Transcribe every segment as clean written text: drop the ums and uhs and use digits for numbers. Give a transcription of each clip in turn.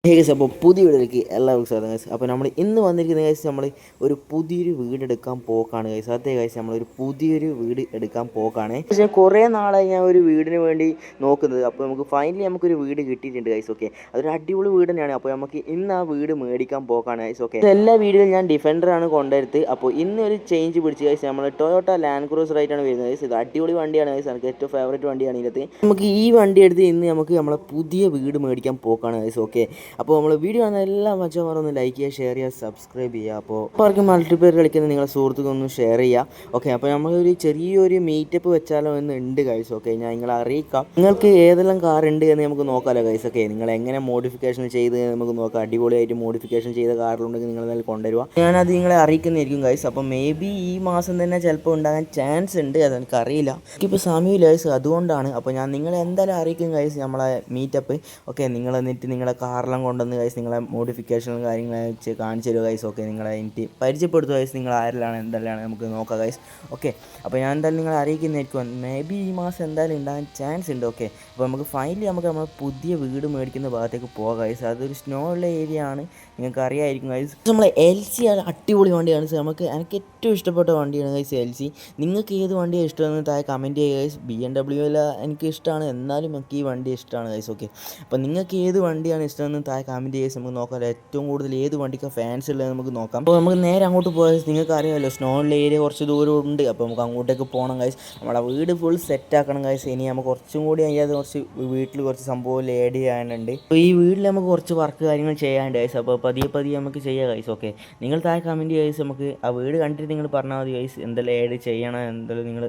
Guys അപ്പോൾ പുതിയ വീഡിയോയിലേക്ക് എല്ലാവർക്കും സ്വാഗതം ഗൈസ്. അപ്പോൾ നമ്മൾ ഇന്ന് വന്നിരിക്കുന്ന ഗൈസ് നമ്മൾ ഒരു പുതിയൊരു വീട് എടുക്കാൻ പോക്കാണ് ഗൈസ്. അതേ ഗൈസ് നമ്മളൊരു പുതിയൊരു വീട് എടുക്കാൻ പോക്കാണ്. പക്ഷേ കുറേ നാളായി ഞാൻ ഒരു വീടിന് വേണ്ടി നോക്കുന്നത്. അപ്പോൾ നമുക്ക് ഫൈനലി നമുക്കൊരു വീട് കിട്ടിയിട്ടുണ്ട് ഗൈസ്. ഓക്കെ, അതൊരു അടിപൊളി വീട് തന്നെയാണ്. അപ്പോൾ നമുക്ക് ഇന്ന് ആ വീട് മേടിക്കാൻ പോക്കാണ് ഗൈസ്. ഓക്കെ, എല്ലാ വീഡിയോയിലും ഞാൻ ഡിഫൻഡറാണ് കൊണ്ടുവരുന്നത്. അപ്പോൾ ഇന്ന് ഒരു ചേഞ്ച് പിടിച്ച് ഗൈസ് നമ്മൾ ടൊയോട്ട ലാൻഡ് ക്രൂസർ ആയിട്ടാണ് വരുന്നത് ഗൈസ്. ഇത് അടിപൊളി വണ്ടിയാണ് ഗൈസ്, എനിക്ക് ഏറ്റവും ഫേവറേറ്റ് വണ്ടിയാണ് ഇതിനകത്ത്. നമുക്ക് ഈ വണ്ടി എടുത്ത് ഇന്ന് നമുക്ക് നമ്മളെ പുതിയ വീട് മേടിക്കാൻ പോക്കാണ് ഗൈസ്. ഓക്കെ, അപ്പോൾ നമ്മൾ വീഡിയോ കാണുന്ന എല്ലാ മച്ചന്മാരും ഒന്ന് ലൈക്ക് ചെയ്യുക, ഷെയർ ചെയ്യുക, സബ്സ്ക്രൈബ് ചെയ്യുക. അപ്പോൾ അവർക്ക് മൾട്ടിപ്ലെയർ കളിക്കുന്ന നിങ്ങളുടെ സുഹൃത്തുക്കളൊന്നും ഷെയർ ചെയ്യുക. ഓക്കെ, അപ്പോൾ നമ്മളൊരു ചെറിയൊരു മീറ്റപ്പ് വെച്ചാലോ എന്ന് ഉണ്ട് ഗൈസ്. ഓക്കെ, ഞാൻ നിങ്ങളെ അറിയിക്കാം. നിങ്ങൾക്ക് ഏതെല്ലാം കാർ ഉണ്ട് എന്ന് നമുക്ക് നോക്കാമല്ലോ ഗൈസ്. ഓക്കെ, നിങ്ങൾ എങ്ങനെ മോഡിഫിക്കേഷൻ ചെയ്ത് നമുക്ക് നോക്കാം. അടിപൊളിയായിട്ട് മോഡിഫിക്കേഷൻ ചെയ്ത കാറിലുണ്ടെങ്കിൽ നിങ്ങൾ എന്തായാലും കൊണ്ടുവരിക. ഞാനത് നിങ്ങളെ അറിയിക്കുന്നതായിരിക്കും ഗൈസ്. അപ്പോൾ മേ ബി ഈ മാസം തന്നെ ചിലപ്പോൾ ഉണ്ടാകാൻ ചാൻസ് ഉണ്ട്, അതെനിക്കറിയില്ല. എനിക്കിപ്പോൾ സമയമില്ല ഗൈസ്, അതുകൊണ്ടാണ്. അപ്പോൾ ഞാൻ നിങ്ങളെ എന്തായാലും അറിയിക്കും ഗൈസ് നമ്മളെ മീറ്റപ്പ്. ഓക്കെ, നിങ്ങൾ എന്നിട്ട് നിങ്ങളെ കാറെല്ലാം കൊണ്ടുവന്ന് ഗൈസ് നിങ്ങളെ മോഡിഫിക്കേഷനും കാര്യങ്ങളെ വെച്ച് കാണിച്ചു തരുമോ ഗൈസ്. ഓക്കെ, നിങ്ങളെ എനിക്ക് പരിചയപ്പെടുത്തുക ഗൈസ്, നിങ്ങൾ ആരെല്ലാം എന്തെല്ലാം നമുക്ക് നോക്കാം ഗൈസ്. ഓക്കെ, അപ്പോൾ ഞാൻ എന്തായാലും നിങ്ങളെ അറിയിക്കുന്നതായിരിക്കും. മേ ബി ഈ മാസം എന്തായാലും ഉണ്ടാകാൻ ചാൻസ് ഉണ്ട്. ഓക്കെ, അപ്പോൾ നമുക്ക് ഫൈനലി നമുക്ക് നമ്മൾ പുതിയ വീട് മേടിക്കുന്ന ഭാഗത്തേക്ക് പോകാം ഗൈസ്. അതൊരു സ്നോ ഉള്ള ഏരിയ ആണ്, നിങ്ങൾക്ക് അറിയാമായിരിക്കും ഗൈസ്. നമ്മളെ LC അടിപൊളി വണ്ടിയാണ്. നമുക്ക് എനിക്ക് ഏറ്റവും ഇഷ്ടപ്പെട്ട വണ്ടിയാണ് ഗൈസ് LC. നിങ്ങൾക്ക് ഏത് വണ്ടിയാണ് ഇഷ്ടമെന്ന് താഴെ കമൻറ്റ് ചെയ്യുക ഗൈസ്. BMW എനിക്ക് ഇഷ്ടമാണ്, എന്നാലും എനിക്ക് ഈ വണ്ടി ഇഷ്ടമാണ് ഗൈസ്. ഓക്കെ, അപ്പോൾ നിങ്ങൾക്ക് ഏത് വണ്ടിയാണ് ഇഷ്ടമെന്ന് താഴെ കമൻറ്റ് ചെയ്ത് നമുക്ക് നോക്കാം. ഏറ്റവും കൂടുതൽ ഏത് വണ്ടിക്കാണ് ഫാൻസ് ഉള്ളത് നമുക്ക് നോക്കാം. അപ്പോൾ നമുക്ക് നേരെ അങ്ങോട്ട് പോയാൽ നിങ്ങൾക്ക് അറിയാമല്ലോ സ്നോയുള്ള ഏരിയ കുറച്ച് ദൂരം ഉണ്ട്. അപ്പോൾ നമുക്ക് അങ്ങോട്ടേക്ക് പോകണം ഗൈസ്. നമ്മുടെ വീട് ഫുൾ സെറ്റ് ആക്കണം ഗൈസ്. ഇനി നമുക്ക് കുറച്ചും കൂടി അതിനകത്ത് കുറച്ച് വീട്ടിൽ കുറച്ച് സംഭവം ആഡ് ചെയ്യാനുണ്ട്. അപ്പോൾ ഈ വീട്ടിൽ നമുക്ക് കുറച്ച് വർക്ക് കാര്യങ്ങൾ ചെയ്യാനുണ്ട് ഗൈസ്. അപ്പോൾ പതിയെ പതിയെ നമുക്ക് ചെയ്യാം ഗൈസ്. ഓക്കെ, നിങ്ങൾ താഴെ കമൻറ്റ് ചെയ്ത് നമുക്ക് ആ വീട് കണ്ടിട്ട് നിങ്ങൾ പറഞ്ഞാൽ മതി ഗൈസ്. എന്തെല്ലാം ആഡ് ചെയ്യണം, എന്തെല്ലാം നിങ്ങൾ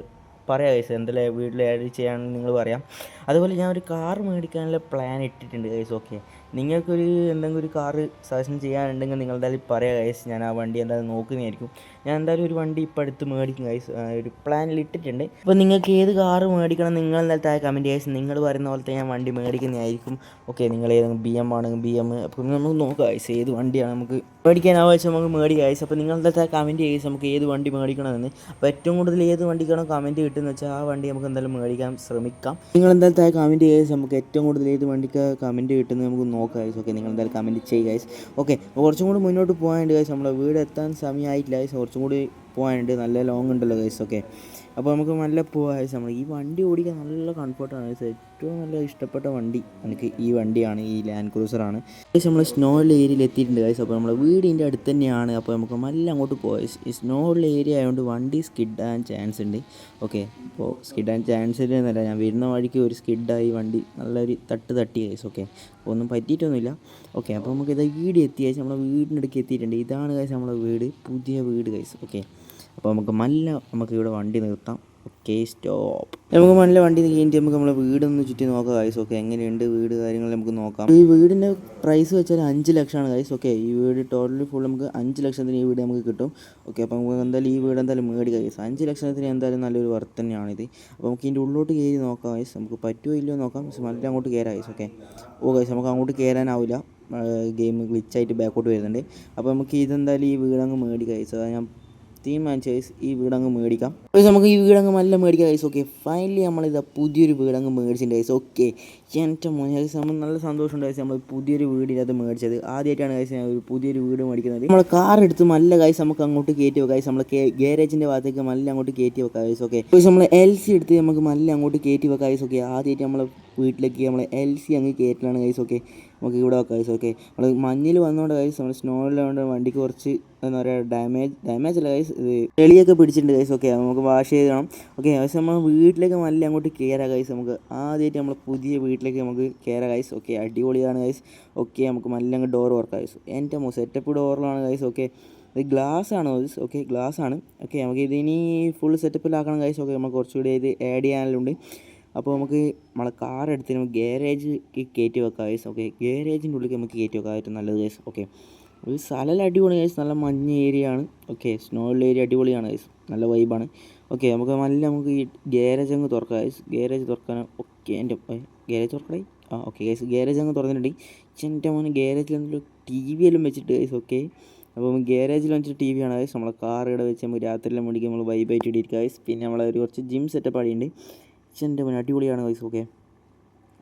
പറയാം ഗൈസ്. എന്തെല്ലാം വീട്ടിൽ ആഡ് ചെയ്യാണെന്ന് നിങ്ങൾ പറയാം. അതുപോലെ ഞാൻ ഒരു കാർ മേടിക്കാനുള്ള പ്ലാൻ ഇട്ടിട്ടുണ്ട് ഗൈസ്. ഓക്കെ, നിങ്ങൾക്കൊരു എന്തെങ്കിലും ഒരു കാറ് സജഷൻ ചെയ്യാനുണ്ടെങ്കിൽ നിങ്ങൾ എന്തായാലും പറയാം ഗൈസ്. ഞാൻ ആ വണ്ടി എന്തായാലും നോക്കുന്നതായിരിക്കും. ഞാൻ എന്തായാലും ഒരു വണ്ടി ഇപ്പോൾ അടുത്ത് മേടിക്കും ഗൈസ്, ഒരു പ്ലാനിൽ ഇട്ടിട്ടുണ്ട്. അപ്പോൾ നിങ്ങൾക്ക് ഏത് കാറ് മേടിക്കണം നിങ്ങൾ എന്തായാലും താഴെ കമൻറ്റ് ഗൈസ്. നിങ്ങൾ പറയുന്ന പോലത്തെ ഞാൻ വണ്ടി മേടിക്കുന്നതായിരിക്കും. ഓക്കെ, നിങ്ങൾ ഏതെങ്കിലും BM ആണെങ്കിൽ BM. അപ്പോൾ നമുക്ക് നോക്കാം ഗൈസ് ഏത് വണ്ടിയാണ് നമുക്ക് മേടിക്കാൻ ആവശ്യം നമുക്ക് മേടിക്കാം ഗൈസ്. അപ്പോൾ നിങ്ങൾ എന്തായാലും കമൻറ്റ് ചെയ്യും നമുക്ക് ഏത് വണ്ടി മേടിക്കണമെന്ന്. അപ്പോൾ ഏറ്റവും കൂടുതൽ ഏത് വണ്ടിക്കാണോ കമൻറ്റ് കിട്ടുന്നത് വെച്ചാൽ ആ വണ്ടി നമുക്ക് എന്തായാലും മേടിക്കാൻ ശ്രമിക്കാം. നിങ്ങൾ എന്തായാലും താഴെ കമൻറ്റ് ചെയ്ത് നമുക്ക് ഏറ്റവും കൂടുതൽ ഏത് വണ്ടിക്ക് കമൻറ്റ് കിട്ടുന്നത് നമുക്ക് നോക്കാം ഗൈസ്. ഓക്കെ, നിങ്ങൾ എന്തായാലും കമൻറ്റ് ചെയ്യുക ഗൈസ്. ഓക്കെ, കുറച്ചും കൂടി മുന്നോട്ട് പോകാനുണ്ട് ഗൈസ്. നമ്മളെ വീട് എത്താൻ സമയമായിട്ടില്ല ഗൈസ്, കുറച്ചും കൂടി പോകാനുണ്ട്. നല്ല ലോങ് ഉണ്ടല്ലോ ഗൈസ്. ഓക്കെ, അപ്പോൾ നമുക്ക് നല്ല പോകാം ഗൈസ്. നമ്മൾ ഈ വണ്ടി ഓടിക്കാൻ നല്ല കംഫർട്ടാണ് ഗൈസ്. ഏറ്റവും നല്ല ഇഷ്ടപ്പെട്ട വണ്ടി എനിക്ക് ഈ വണ്ടിയാണ്, ഈ ലാൻഡ് ക്രൂസറാണ് ഗൈസ്. നമ്മൾ സ്നോ ഉള്ള ഏരിയയിൽ എത്തിയിട്ടുണ്ട് ഗൈസ്. അപ്പോൾ നമ്മൾ വീടിൻ്റെ അടുത്ത് തന്നെയാണ്. അപ്പോൾ നമുക്ക് നല്ല അങ്ങോട്ട് പോകാം. ഈ സ്നോ ഉള്ള ഏരിയ ആയതുകൊണ്ട് വണ്ടി സ്കിഡ് ആകാൻ ചാൻസ് ഉണ്ട്. ഓക്കെ, അപ്പോൾ സ്കിഡ് ആകാൻ ചാൻസ് ഇല്ലെന്നല്ല, ഞാൻ വരുന്ന വഴിക്ക് ഒരു സ്കിഡായി വണ്ടി നല്ലൊരു തട്ടി ഗൈസ്. ഓക്കെ, അപ്പോൾ ഒന്നും പറ്റിയിട്ടൊന്നുമില്ല. ഓക്കെ, അപ്പോൾ നമുക്ക് ഇത് വീട് എത്തി ഗൈസ്. നമ്മളെ വീടിൻ്റെ അടുക്ക് എത്തിയിട്ടുണ്ട്. ഇതാണ് ഗൈസ് നമ്മളെ വീട്, പുതിയ വീട് ഗൈസ്. ഓക്കെ, അപ്പോൾ നമുക്ക് ഇവിടെ വണ്ടി നിർത്താം. Okay, stop. നമുക്ക് നല്ല വണ്ടി കഴിഞ്ഞിട്ട് നമുക്ക് നമ്മളെ വീടൊന്ന് ചുറ്റി നോക്കാം ഗൈസ്. ഓക്കെ, എങ്ങനെയുണ്ട് വീട് കാര്യങ്ങൾ നമുക്ക് നോക്കാം. ഈ വീടിൻ്റെ പ്രൈസ് വെച്ചാൽ 5 ലക്ഷമാണ് ഗൈസ്. ഓക്കെ, ഈ വീട് ടോട്ടലി ഫുൾ നമുക്ക് 5 ലക്ഷത്തിന് ഈ വീട് നമുക്ക് കിട്ടും. ഓക്കെ, അപ്പോൾ നമുക്ക് എന്തായാലും ഈ വീട് എന്തായാലും മേടിക്കാം ഗൈസ്. 5 ലക്ഷത്തിന് എന്തായാലും നല്ലൊരു വർത്ത് തന്നെയാണിത്. അപ്പോൾ നമുക്ക് ഇതിൻ്റെ ഉള്ളോട്ട് കയറി നോക്കാം ഗൈസ്. നമുക്ക് പറ്റുമോ ഇല്ലയോ നോക്കാം. നല്ല അങ്ങോട്ട് കയറാം ഗൈസ്. ഓക്കെ, ഗൈസ് നമുക്ക് അങ്ങോട്ട് കയറാനാവില്ല, ഗെയിം ഗ്ലിച്ചായിട്ട് ബാക്കോട്ട് വരുന്നുണ്ട്. അപ്പോൾ നമുക്ക് ഇതെന്തായാലും ഈ വീടങ്ങ് മേടിക്കാം ഗൈസ്. അതാ ഞാൻ തീരുമാനിച്ച ഗൈസ്, ഈ വീടങ്ങ് മേടിക്കാം. അപ്പോൾ നമുക്ക് ഈ വീടങ്ങ് നല്ല മേടിക്കാം ഗൈസ്. ഓക്കെ, ഫൈനലി നമ്മളിതാ പുതിയൊരു വീടങ്ങ് മേടിച്ചിട്ടുണ്ട് ഗൈസ്. ഓക്കെ, എൻ്റെ മോനെ ഗൈസ്, നമ്മൾ നല്ല സന്തോഷമുണ്ട് ഗൈസ്. നമ്മൾ പുതിയൊരു വീടിനകത്ത് മേടിച്ചത് ആദ്യമായിട്ടാണ് ഗൈസ് ഞാൻ ഒരു പുതിയൊരു വീട് മേടിക്കുന്നത്. നമ്മൾ കാർ എടുത്ത് നല്ല ഗൈസ് നമുക്ക് അങ്ങോട്ട് കയറ്റി വെക്കാം ഗൈസ്. നമ്മൾ ഗാരേജിൻ്റെ ഭാഗത്തേക്ക് നല്ല അങ്ങോട്ട് കയറ്റി വെക്കാം ഗൈസ്. ഓക്കെ, നമ്മൾ LC എടുത്ത് നമുക്ക് നല്ല അങ്ങോട്ട് കയറ്റി വെക്കാം ഗൈസ്. ഓക്കെ, ആദ്യമായിട്ട് നമ്മൾ വീട്ടിലേക്ക് നമ്മൾ LC അങ്ങ് കയറ്റലാണ് ഗൈസ്. ഓക്കെ, നമുക്ക് ഇവിടെ വെക്കാം ഗൈസ്. ഓക്കെ, നമ്മൾ മഞ്ഞിൽ വന്നുകൊണ്ട് ഗൈസ്, നമ്മൾ സ്നോയിലുകൊണ്ട് വണ്ടിക്ക് കുറച്ച് എന്താ പറയുക ഡാമേജ് അല്ല ഗൈസ്, ഇത് ചെളിയൊക്കെ പിടിച്ചിട്ടുണ്ട് ഗൈസ്. ഓക്കെ, നമുക്ക് വാഷ് ചെയ്യണം. ഓക്കെ ഗൈസ്, നമ്മൾ വീട്ടിലേക്ക് നല്ല അങ്ങോട്ട് കയറാം ഗൈസ്. നമുക്ക് ആദ്യമായിട്ട് നമ്മൾ പുതിയ വീട്ടിലേക്ക് നമുക്ക് കയറാം ഗൈസ്. ഓക്കെ, അടിപൊളിയാണ് ഗൈസ്. ഓക്കെ, നമുക്ക് നല്ല അങ്ങ് ഡോർ വർക്കാം ഗൈസ്. എൻ്റെ സെറ്റപ്പ് ഡോറിലാണ് ഗൈസ്. ഓക്കെ, ഇത് ഗ്ലാസ് ആണ് ഗൈസ്. ഓക്കെ, ഗ്ലാസ് ആണ്. ഓക്കെ, നമുക്ക് ഇതിനി ഫുൾ സെറ്റപ്പിലാക്കണം ഗൈസ്. ഓക്കെ, നമുക്ക് കുറച്ചുകൂടി ഇത് ആഡ് ചെയ്യാനുണ്ട്. അപ്പോൾ നമുക്ക് നമ്മളെ കാർ എടുത്ത് നമുക്ക് ഗാരേജ് കയറ്റി വെക്കാം ഗൈസ്. ഓക്കെ, ഗാരേജിൻ്റെ ഉള്ളിൽ നമുക്ക് കയറ്റി വെക്കാം ഏറ്റവും നല്ലത് ഗൈസ്. ഓക്കെ, ഒരു സ്ഥലം അടിപൊളി ഗൈസ്, നല്ല മഞ്ഞ ഏരിയ ആണ്. ഓക്കെ, സ്നോ ഉള്ള ഏരിയ അടിപൊളിയാണ് ഗൈസ്, നല്ല വൈബാണ്. ഓക്കെ, നമുക്ക് ഈ ഗാരേജ് അങ്ങ് തുറക്കാം ഗൈസ്. ഗാരേജ് തുറക്കാൻ. ഓക്കെ, എൻ്റെ ഗാരേജ് തുറക്കണേ. ഓക്കെ ഗൈസ്, ഗാരേജ് അങ്ങ് തുറന്നിട്ടുണ്ട്. എൻ്റെ മോനെ ഗാരേജിൽ എന്തെങ്കിലും TV എല്ലാം വെച്ചിട്ട് ഗൈസ്. ഓക്കെ, അപ്പോൾ ഗാരേജിൽ വെച്ചിട്ട് TV ആണ് ഗൈസ്. നമ്മളെ കാർ ഇവിടെ വെച്ച് നമുക്ക് രാത്രിയെല്ലാം മേടിക്കാൻ നമ്മൾ വൈബായിട്ട് ഇടിയിരിക്കുക ഗൈസ്. പിന്നെ നമ്മളെ ഒരു കുറച്ച് ജിം സെറ്റപ്പ് അടിയുണ്ട്. എൻ്റെ മോനെ അടിപൊളിയാണ് ഗൈസ്. ഓക്കെ,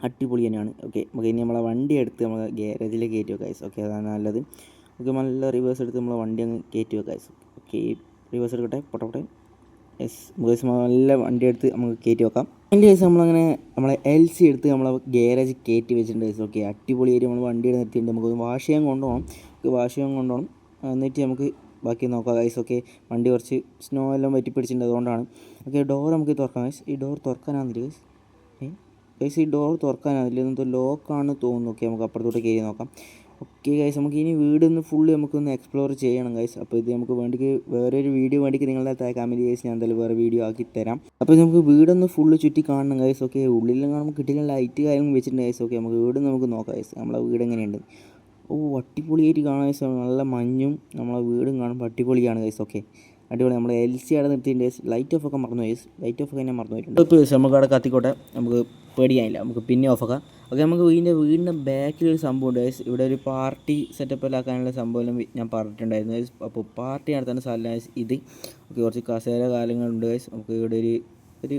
അടിപൊളി തന്നെയാണ്. ഓക്കെ, നമുക്ക് ഇനി നമ്മളെ വണ്ടി എടുത്ത് നമ്മൾ ഗ്യാരേജിൽ കയറ്റി വെക്കാം ഗൈസ്. ഓക്കെ, അതാണ് നല്ലത്. ഓക്കെ, നല്ല റിവേഴ്സ് എടുത്ത് നമ്മളെ വണ്ടി അങ്ങ് കയറ്റി വെക്കാം ഗൈസ്. ഓക്കെ, റിവേഴ്സ് എടുക്കട്ടെ, പൊട്ടെ. യെസ് ഗൈസ്, നല്ല വണ്ടി എടുത്ത് നമുക്ക് കയറ്റി വെക്കാം. അതിൻ്റെ ഗൈസ് നമ്മളങ്ങനെ നമ്മളെ LC എടുത്ത് നമ്മളെ ഗ്യാരേജ് കയറ്റി വെച്ചിട്ടുണ്ട് ഗൈസ്. ഓക്കെ, അടിപൊളിയായിട്ട് നമ്മൾ വണ്ടി നിർത്തിയിട്ടുണ്ട്. നമുക്ക് വാഷ് ചെയ്യാൻ കൊണ്ടുപോകണം. എന്നിട്ട് നമുക്ക് ബാക്കി നോക്കാം ഗൈസ്. ഓക്കെ, വണ്ടി കുറച്ച് സ്നോ എല്ലാം വറ്റി പിടിച്ചിട്ടുണ്ട്, അതുകൊണ്ടാണ്. ഓക്കെ, ഡോർ നമുക്ക് തുറക്കാം ഗൈസ്. ഈ ഡോർ തുറക്കാനാകുന്നില്ല ഗൈസ്. ഗൈസ്, ഈ ഡോർ തുറക്കാനാവില്ല, എന്തോ ലോക്കാണ് തോന്നുന്നു. ഓക്കെ, നമുക്ക് അപ്പുറത്തോട്ട് കയറി നോക്കാം. ഓക്കെ ഗൈസ്, നമുക്ക് ഇനി വീടൊന്ന് ഫുള്ള് നമുക്കൊന്ന് എക്സ്പ്ലോർ ചെയ്യണം ഗൈസ്. അപ്പോൾ ഇത് നമുക്ക് വേണ്ടിക്ക് വേറൊരു വീഡിയോ വേണ്ടിക്ക് നിങ്ങളുടെ കമൻറ്റ് ഗൈസ്, ഞാൻ എന്തായാലും വേറെ വീഡിയോ ആക്കി തരാം. അപ്പോൾ നമുക്ക് വീടൊന്ന് ഫുള്ള് ചുറ്റി കാണണം ഗൈസ്. ഓക്കെ, ഉള്ളിലും കാണുമ്പോൾ കിട്ടില്ല ലൈറ്റ് കാര്യങ്ങളും വെച്ചിട്ടുണ്ട് ഗൈസ്. ഓക്കെ, നമുക്ക് വീട് നമുക്ക് നോക്കാം ഗൈസ്, നമ്മളെ വീട് എങ്ങനെയുണ്ട്. ഓ, അടിപൊളിയായിട്ട് കാണാൻ ഗൈസ്, നല്ല മഞ്ഞും നമ്മളെ വീടും കാണുമ്പോൾ അടിപൊളിയാണ് ഗൈസ്. ഓക്കെ, അടിപൊളി. നമ്മൾ LC അവിടെ നിർത്തിയിട്ടുണ്ട് ഗൈസ്. ലൈറ്റ് ഓഫ് ഒക്കെ മറന്നു ഗൈസ്, ലൈറ്റ് ഓഫ് ഒക്കെ തന്നെ മറന്നു പോയിട്ടുണ്ട്. ഇപ്പോൾ ഗൈസ് നമുക്ക് അവിടെ കത്തിക്കോട്ടെ, നമുക്ക് പേടിയായില്ല, നമുക്ക് പിന്നെ ഓഫാക്കാം. ഓക്കെ, നമുക്ക് വീടിൻ്റെ ബാക്കിലൊരു സംഭവം ഉണ്ട് ഗൈസ്. ഇവിടെ ഒരു പാർട്ടി സെറ്റപ്പിലാക്കാനുള്ള സംഭവം ഞാൻ പറഞ്ഞിട്ടുണ്ടായിരുന്നു ഗൈസ്. അപ്പോൾ പാർട്ടി നടത്തേണ്ട സ്ഥലം ഗൈസ് ഇത്. ഓക്കെ, കുറച്ച് കസേര കാലങ്ങളുണ്ട് ഗൈസ്. നമുക്ക് ഇവിടെ ഒരു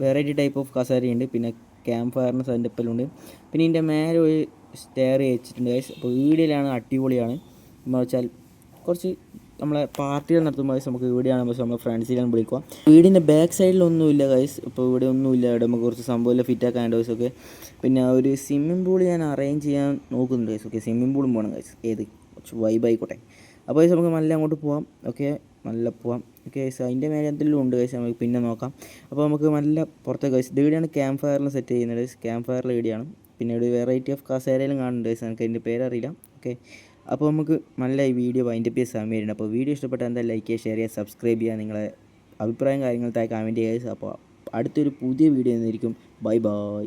വെറൈറ്റി ടൈപ്പ് ഓഫ് കസേരയുണ്ട്, പിന്നെ ക്യാമ്പ് ഫയറിന് സെറ്റപ്പിലുണ്ട്. പിന്നെ ഇതിൻ്റെ മേലെ ഒരു സ്റ്റെയർ വെച്ചിട്ടുണ്ട് ഗൈസ്. അപ്പോൾ വീടിലാണ് അടിപൊളിയാണ്. എന്ന് വെച്ചാൽ കുറച്ച് നമ്മളെ പാർട്ടികൾ നടത്തുമ്പോൾ ഗൈസ് നമുക്ക് ഇവിടെയാണ് പക്ഷേ നമ്മൾ ഫ്രണ്ട്സിലാണ് വിളിക്കുക. വീടിൻ്റെ ബാക്ക് സൈഡിലൊന്നുമില്ല ഗൈസ്. ഇപ്പോൾ ഇവിടെ ഒന്നുമില്ല, ഇവിടെ നമുക്ക് കുറച്ച് സംഭവമെല്ലാം ഫിറ്റാക്കാനുണ്ട് ഗൈസ്. ഓക്കെ, പിന്നെ ഒരു സ്വിമ്മിംഗ് പൂൾ ഞാൻ അറേഞ്ച് ചെയ്യാൻ നോക്കുന്നുണ്ട് ഗൈസ്. ഓക്കെ, സ്വിമ്മിംഗ് പൂളും പോകണം ഗൈസ്. കുറച്ച് വൈബായിക്കോട്ടെ. അപ്പോൾ ഗൈസ് നമുക്ക് നല്ല അങ്ങോട്ട് പോകാം. ഓക്കെ, നല്ല പോകാം. ഓക്കെ ഗൈസ്, അതിൻ്റെ മേലെ എന്തെങ്കിലും ഉണ്ട് ഗൈസ്, നമുക്ക് പിന്നെ നോക്കാം. അപ്പോൾ നമുക്ക് നല്ല പുറത്തെ ഗൈസ് ഇവിടെയാണ് ക്യാമ്പ് ഫയറിൽ സെറ്റ് ചെയ്യുന്നത് ഗൈസ്. ക്യാമ്പ് ഫയറിൽ ഇവിടെയാണ്. പിന്നെ ഒരു വെറൈറ്റി ഓഫ് കസേരയിലും കാണുന്നുണ്ട് ഗൈസ്, എനിക്ക് അതിൻ്റെ പേരറിയില്ല. ഓക്കെ, അപ്പോൾ നമുക്ക് നല്ല ഈ വീഡിയോ അതിൻ്റെ പേര് സമയമുണ്ട്. അപ്പോൾ വീഡിയോ ഇഷ്ടപ്പെട്ടാൽ എന്തായാലും ലൈക്ക് ചെയ്യുക, ഷെയർ ചെയ്യുക, സബ്സ്ക്രൈബ് ചെയ്യുക, നിങ്ങളെ അഭിപ്രായം കാര്യങ്ങൾ താഴെ കമൻറ്റ് ചെയ്യുക. അപ്പോൾ അടുത്തൊരു പുതിയ വീഡിയോ ആയിരിക്കും. Bye bye.